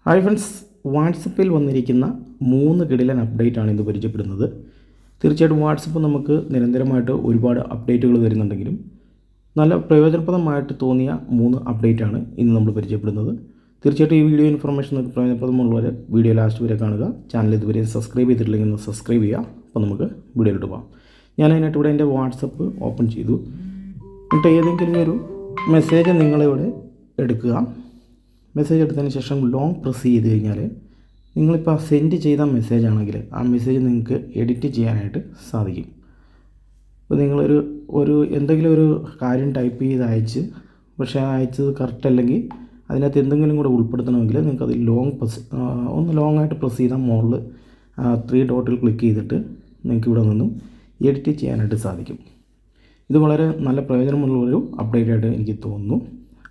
Hi friends, വാട്സപ്പിൽ വന്നിരിക്കുന്ന 3 കിടിലൻ അപ്ഡേറ്റാണ് ഇന്ന് പരിചയപ്പെടുന്നത്. തീർച്ചയായിട്ടും വാട്സപ്പ് നമുക്ക് നിരന്തരമായിട്ട് ഒരുപാട് അപ്ഡേറ്റുകൾ തരുന്നുണ്ടെങ്കിലും നല്ല പ്രയോജനപ്രദമായിട്ട് തോന്നിയ 3 അപ്ഡേറ്റാണ് ഇന്ന് നമ്മൾ പരിചയപ്പെടുന്നത്. തീർച്ചയായിട്ടും ഈ വീഡിയോ ഇൻഫർമേഷൻ നിങ്ങൾക്ക് പ്രയോജനപ്രദമുള്ളവർ വീഡിയോ ലാസ്റ്റ് വരെ കാണുക. ചാനൽ ഇതുവരെ സബ്സ്ക്രൈബ് ചെയ്തിട്ടില്ലെങ്കിൽ ഒന്ന് സബ്സ്ക്രൈബ് ചെയ്യുക. അപ്പോൾ നമുക്ക് വീഡിയോയിലോട്ട് പോകാം. ഞാൻ അതിനായിട്ട് ഇവിടെ എൻ്റെ വാട്സപ്പ് ഓപ്പൺ ചെയ്തു. എന്നിട്ട് ഏതെങ്കിലും ഒരു മെസ്സേജ് നിങ്ങളിവിടെ എടുക്കുക. മെസ്സേജ് എടുത്തതിന് ശേഷം ലോങ് പ്രസ് ചെയ്ത് കഴിഞ്ഞാൽ നിങ്ങളിപ്പോൾ സെൻഡ് ചെയ്ത മെസ്സേജ് ആണെങ്കിൽ ആ മെസ്സേജ് നിങ്ങൾക്ക് എഡിറ്റ് ചെയ്യാനായിട്ട് സാധിക്കും. ഇപ്പോൾ നിങ്ങളൊരു എന്തെങ്കിലും ഒരു കാര്യം ടൈപ്പ് ചെയ്ത് അയച്ച് പക്ഷേ അയച്ചത് കറക്റ്റ് അല്ലെങ്കിൽ അതിനകത്ത് എന്തെങ്കിലും കൂടെ ഉൾപ്പെടുത്തണമെങ്കിൽ നിങ്ങൾക്കത് ഒന്ന് ലോങ് ആയിട്ട് പ്രസ് ചെയ്താൽ മുകളിൽ 3 ഡോട്ടിൽ ക്ലിക്ക് ചെയ്തിട്ട് നിങ്ങൾക്ക് ഇവിടെ നിന്നും എഡിറ്റ് ചെയ്യാനായിട്ട് സാധിക്കും. ഇത് വളരെ നല്ല പ്രയോജനമുള്ളൊരു അപ്ഡേറ്റ് ആയിട്ട് എനിക്ക് തോന്നുന്നു.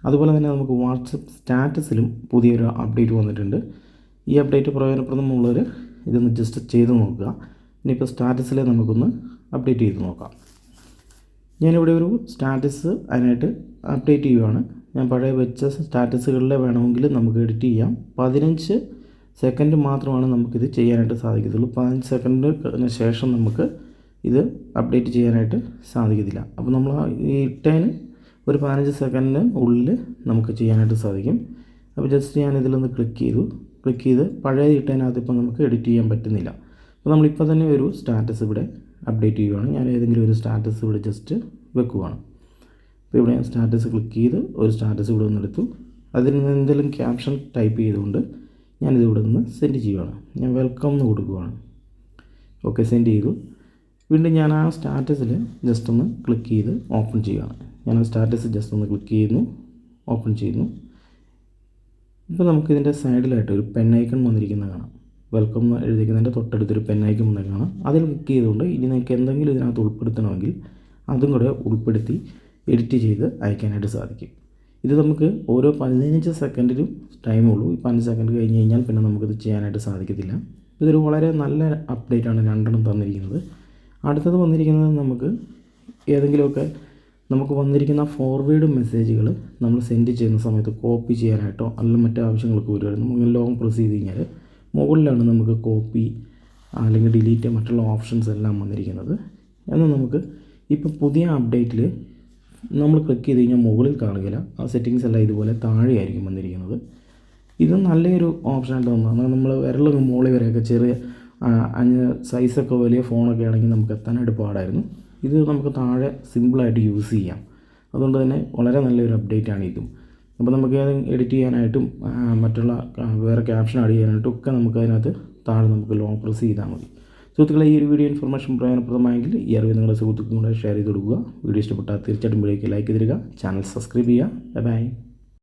അതുപോലെ തന്നെ നമുക്ക് വാട്സപ്പ് സ്റ്റാറ്റസിലും പുതിയൊരു അപ്ഡേറ്റ് വന്നിട്ടുണ്ട്. ഈ അപ്ഡേറ്റ് പ്രയോജനപ്രദമുള്ളവർ ഇതൊന്ന് ജസ്റ്റ് ചെയ്ത് നോക്കുക. ഇനിയിപ്പോൾ സ്റ്റാറ്റസിൽ നമുക്കൊന്ന് അപ്ഡേറ്റ് ചെയ്ത് നോക്കാം. ഞാനിവിടെ ഒരു സ്റ്റാറ്റസ് അതിനായിട്ട് അപ്ഡേറ്റ് ചെയ്യുകയാണ്. ഞാൻ പഴയ വെച്ച സ്റ്റാറ്റസുകളിലെ വേണമെങ്കിൽ നമുക്ക് എഡിറ്റ് ചെയ്യാം. 15 സെക്കൻഡ് മാത്രമാണ് നമുക്കിത് ചെയ്യാനായിട്ട് സാധിക്കത്തുള്ളൂ. 15 സെക്കൻഡിന് ശേഷം നമുക്ക് ഇത് അപ്ഡേറ്റ് ചെയ്യാനായിട്ട് സാധിക്കത്തില്ല. അപ്പോൾ നമ്മൾ ഈ ഇട്ടതിന് ഒരു 15 സെക്കൻഡിന് ഉള്ളിൽ നമുക്ക് ചെയ്യാനായിട്ട് സാധിക്കും. അപ്പോൾ ജസ്റ്റ് ഞാൻ ഇതിലൊന്ന് ക്ലിക്ക് ചെയ്ത് പഴയ ഇട്ടതിനകത്ത് ഇപ്പോൾ നമുക്ക് എഡിറ്റ് ചെയ്യാൻ പറ്റുന്നില്ല. അപ്പോൾ നമ്മളിപ്പോൾ തന്നെ ഒരു സ്റ്റാറ്റസ് ഇവിടെ അപ്ഡേറ്റ് ചെയ്യുകയാണ്. ഞാൻ ഏതെങ്കിലും ഒരു സ്റ്റാറ്റസ് ഇവിടെ ജസ്റ്റ് വെക്കുകയാണ്. അപ്പോൾ ഇവിടെ ഞാൻ സ്റ്റാറ്റസ് ക്ലിക്ക് ചെയ്ത് ഒരു സ്റ്റാറ്റസ് ഇവിടെ നിന്ന് എടുത്തു. അതിൽ നിന്ന് എന്തെങ്കിലും ക്യാപ്ഷൻ ടൈപ്പ് ചെയ്തുകൊണ്ട് ഞാനിത് ഇവിടെ നിന്ന് സെൻഡ് ചെയ്യുകയാണ്. ഞാൻ വെൽക്കം എന്ന് കൊടുക്കുകയാണ്. ഓക്കെ, സെൻഡ് ചെയ്തു. വീണ്ടും ഞാൻ ആ സ്റ്റാറ്റസിൽ ജസ്റ്റ് ഒന്ന് ക്ലിക്ക് ചെയ്ത് ഓപ്പൺ ചെയ്യുകയാണ്. ഞാൻ ആ സ്റ്റാറ്റസ് ജസ്റ്റ് ഒന്ന് ക്ലിക്ക് ചെയ്യുന്നു, ഓപ്പൺ ചെയ്യുന്നു. ഇപ്പോൾ നമുക്കിതിൻ്റെ സൈഡിലായിട്ട് ഒരു പെൻ ഐക്കൺ വന്നിരിക്കുന്നത് കാണാം. വെൽക്കം എന്ന് എഴുതിക്കുന്നതിൻ്റെ തൊട്ടടുത്തൊരു പെൻ ഐക്കൺ വന്നത് കാണാം. അതിൽ ക്ലിക്ക് ചെയ്തുകൊണ്ട് ഇനി നിങ്ങൾക്ക് എന്തെങ്കിലും ഇതിനകത്ത് ഉൾപ്പെടുത്തണമെങ്കിൽ അതും കൂടെ ഉൾപ്പെടുത്തി എഡിറ്റ് ചെയ്ത് അയക്കാനായിട്ട് സാധിക്കും. ഇത് നമുക്ക് ഓരോ 15 സെക്കൻഡിലും ടൈമുള്ളൂ. ഈ 15 സെക്കൻഡ് കഴിഞ്ഞ് കഴിഞ്ഞാൽ പിന്നെ നമുക്കിത് ചെയ്യാനായിട്ട് സാധിക്കത്തില്ല. ഇതൊരു വളരെ നല്ല അപ്ഡേറ്റാണ് 2 തന്നിരിക്കുന്നത്. അടുത്തത് വന്നിരിക്കുന്നത് നമുക്ക് ഏതെങ്കിലുമൊക്കെ നമുക്ക് വന്നിരിക്കുന്ന ഫോർവേഡ് മെസ്സേജുകൾ നമ്മൾ സെൻഡ് ചെയ്യുന്ന സമയത്ത് കോപ്പി ചെയ്യാനായിട്ടോ അല്ലെങ്കിൽ മറ്റു ആവശ്യങ്ങൾക്ക് വരുവാണ്. നമ്മൾ ലോങ് പ്രസ് ചെയ്ത് കഴിഞ്ഞാൽ മുകളിലാണ് നമുക്ക് കോപ്പി അല്ലെങ്കിൽ ഡിലീറ്റ് മറ്റുള്ള ഓപ്ഷൻസ് എല്ലാം വന്നിരിക്കുന്നത്. എന്നാൽ നമുക്ക് ഇപ്പോൾ പുതിയ അപ്ഡേറ്റിൽ നമ്മൾ ക്ലിക്ക് ചെയ്ത് കഴിഞ്ഞാൽ മുകളിൽ കാണുകയില്ല. ആ സെറ്റിങ്സ് എല്ലാം ഇതുപോലെ താഴെയായിരിക്കും വന്നിരിക്കുന്നത്. ഇത് നല്ലൊരു ഓപ്ഷനായിട്ട് തോന്നുന്നത്. നമ്മൾ വിരലൊക്കെ മുകളിൽ വരെയൊക്കെ ചെറിയ സൈസൊക്കെ വലിയ ഫോണൊക്കെ ആണെങ്കിൽ നമുക്ക് എത്താനായിട്ട് പാടായിരുന്നു. ഇത് നമുക്ക് താഴെ സിമ്പിളായിട്ട് യൂസ് ചെയ്യാം. അതുകൊണ്ട് തന്നെ വളരെ നല്ലൊരു അപ്ഡേറ്റാണ് ഇതും. അപ്പോൾ നമുക്ക് എഡിറ്റ് ചെയ്യാനായിട്ടും മറ്റുള്ള വേറെ ക്യാപ്ഷൻ ആഡ് ചെയ്യാനായിട്ടും ഒക്കെ നമുക്ക് അതിനകത്ത് താഴെ നമുക്ക് ലോങ് പ്രസ് ചെയ്താൽ മതി. സുഹൃത്തുക്കളെ, ഈ ഒരു വീഡിയോ ഇൻഫർമേഷൻ പ്രയോജനപ്രദമായെങ്കിൽ ഈ അറിവ് നിങ്ങളുടെ സുഹൃത്തുക്കളും കൂടെ ഷെയർ ചെയ്ത് കൊടുക്കുക. വീഡിയോ ഇഷ്ടപ്പെട്ടാൽ തീർച്ചയായിട്ടും വീഡിയോയ്ക്ക് ലൈക്ക് തരിക, ചാനൽ സബ്സ്ക്രൈബ് ചെയ്യുക. ബൈ.